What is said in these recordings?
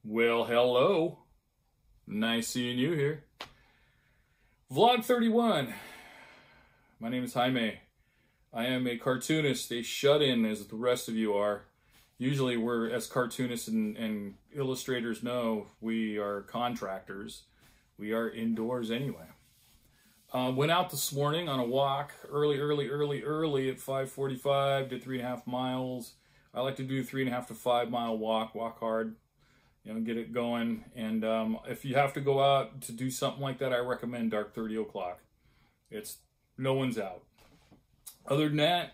Well, hello. Nice seeing you here. Vlog 31. My name is Jaime. I am a cartoonist, a shut-in as the rest of you are. Usually we're, as cartoonists and illustrators know, we are contractors. We are indoors anyway. Went out this morning on a walk early at 5:45 to 3.5 miles. I like to do 3.5 to 5 mile walk hard. Get it going. And if you have to go out to do something like that, I recommend dark 30 o'clock. No one's out. Other than that,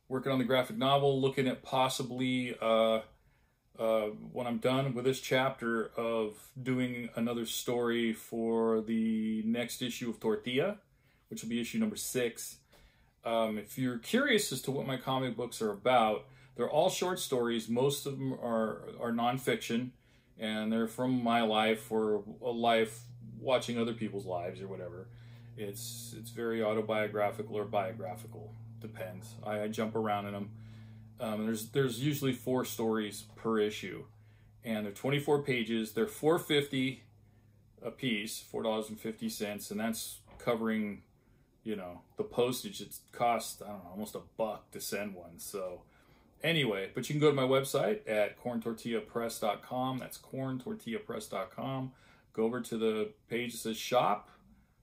working on the graphic novel, looking at possibly, when I'm done with this chapter, of doing another story for the next issue of Tortilla, which will be issue number 6. If you're curious as to what my comic books are about, they're all short stories. Most of them are nonfiction. And they're from my life or a life watching other people's lives or whatever. It's very autobiographical or biographical, depends. I jump around in them. There's usually 4 stories per issue, and they're 24 pages. They're $4.50 a piece, $4.50, and that's covering, the postage. It costs, I don't know, almost $1 to send one. So. Anyway, but you can go to my website at corntortillapress.com. That's corntortillapress.com. Go over to the page that says shop,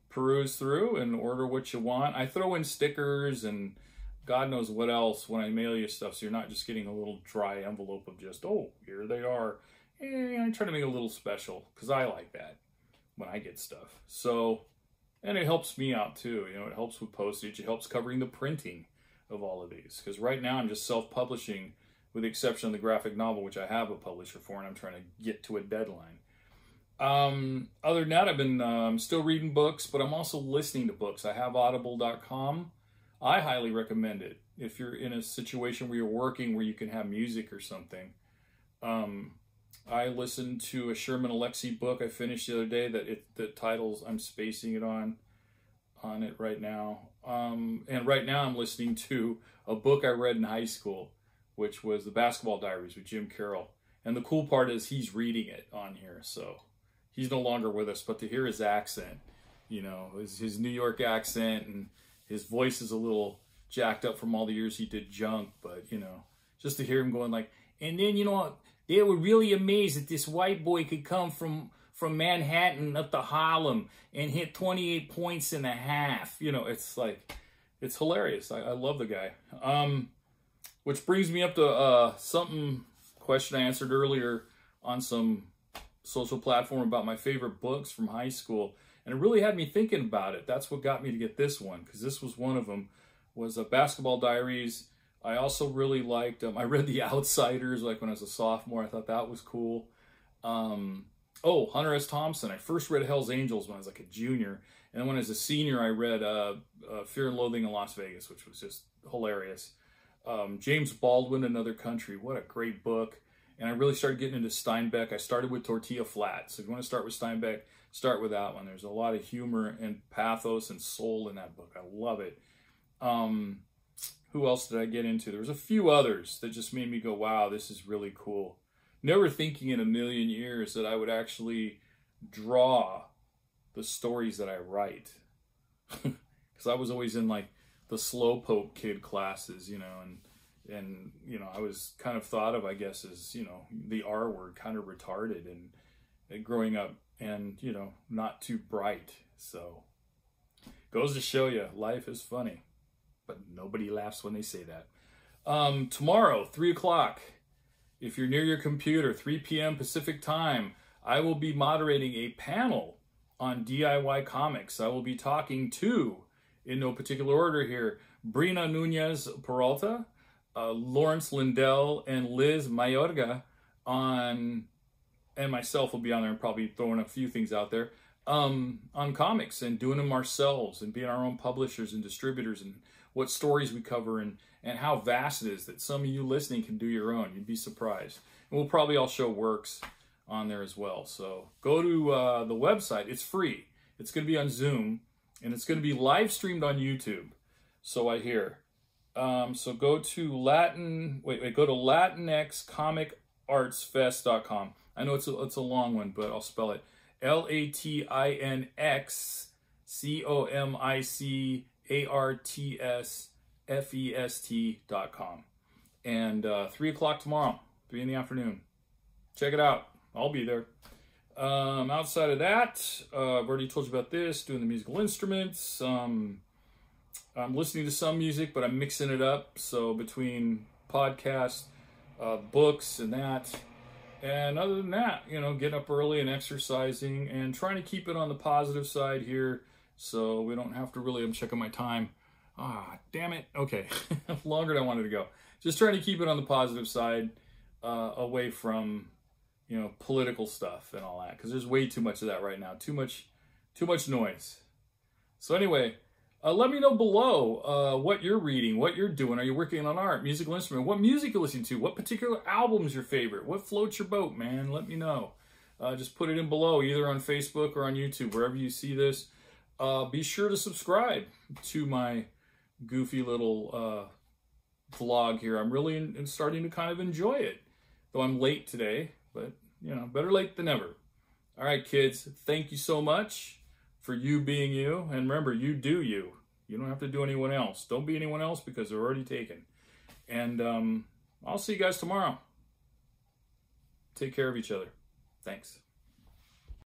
peruse through, and order what you want. I throw in stickers and God knows what else when I mail you stuff, so you're not just getting a little dry envelope of just, oh, here they are. I try to make it a little special because I like that when I get stuff. So, and it helps me out too. It helps with postage. It helps covering the printing of all of these, because right now I'm just self-publishing, with the exception of the graphic novel, which I have a publisher for, and I'm trying to get to a deadline. Other than that, I've been still reading books, but I'm also listening to books. I have audible.com. I highly recommend it if you're in a situation where you're working where you can have music or something. I listened to a Sherman Alexie book I finished the other day the titles, I'm spacing it on it right now. And right now I'm listening to a book I read in high school, which was The Basketball Diaries with Jim Carroll. And the cool part is he's reading it on here, so he's no longer with us, but to hear his accent, his New York accent, and his voice is a little jacked up from all the years he did junk, but, just to hear him going like, and then, they were really amazed that this white boy could come from Manhattan up to Harlem and hit 28 points in a half. It's hilarious. I love the guy. Which brings me up to question I answered earlier on some social platform about my favorite books from high school. And it really had me thinking about it. That's what got me to get this one, because this was one of them, was Basketball Diaries. I also really liked, I read The Outsiders, like when I was a sophomore. I thought that was cool. Hunter S. Thompson. I first read Hell's Angels when I was like a junior. And then when I was a senior, I read Fear and Loathing in Las Vegas, which was just hilarious. James Baldwin, Another Country. What a great book. And I really started getting into Steinbeck. I started with Tortilla Flat. So if you want to start with Steinbeck, start with that one. There's a lot of humor and pathos and soul in that book. I love it. Who else did I get into? There was a few others that just made me go, wow, this is really cool. Never thinking in a million years that I would actually draw the stories that I write. Because I was always in like the slowpoke kid classes, and I was kind of thought of, I guess, as, the R word, kind of retarded and growing up and, not too bright. So goes to show you, life is funny, but nobody laughs when they say that. Tomorrow, 3 o'clock. If you're near your computer, 3 p.m. Pacific time, I will be moderating a panel on DIY comics. I will be talking to, in no particular order here, Brina Nunez Peralta, Lawrence Lindell, and Liz Mayorga and myself will be on there and probably throwing a few things out there, on comics and doing them ourselves and being our own publishers and distributors and what stories we cover and how vast it is that some of you listening can do your own. You'd be surprised. And we'll probably all show works on there as well. So go to the website. It's free. It's going to be on Zoom, and it's going to be live streamed on YouTube. So I hear. So go to go to Latinx Comic latinsartsfest.com. I know it's a long one, but I'll spell it LATINXCOMICARTSFEST.com. And 3 o'clock tomorrow, 3 in the afternoon. Check it out. I'll be there. Outside of that, I've already told you about this, doing the musical instruments. I'm listening to some music, but I'm mixing it up. So between podcasts, books, and that. And other than that, you know, getting up early and exercising and trying to keep it on the positive side here so we don't have to really, I'm checking my time. Damn it. Okay. Longer than I wanted to go. Just trying to keep it on the positive side, away from, you know, political stuff and all that, because there's way too much of that right now. Too much noise. So anyway, let me know below what you're reading, what you're doing. Are you working on art, musical instrument? What music you're listening to? What particular album's your favorite? What floats your boat, man? Let me know. Just put it in below, either on Facebook or on YouTube, wherever you see this. Be sure to subscribe to my goofy little vlog here. I'm really starting to kind of enjoy it, though I'm late today, but you know, better late than never. All right, kids, thank you so much for you being you, and remember, you do you. You don't have to do anyone else. Don't be anyone else because they're already taken. And I'll see you guys tomorrow. Take care of each other. Thanks.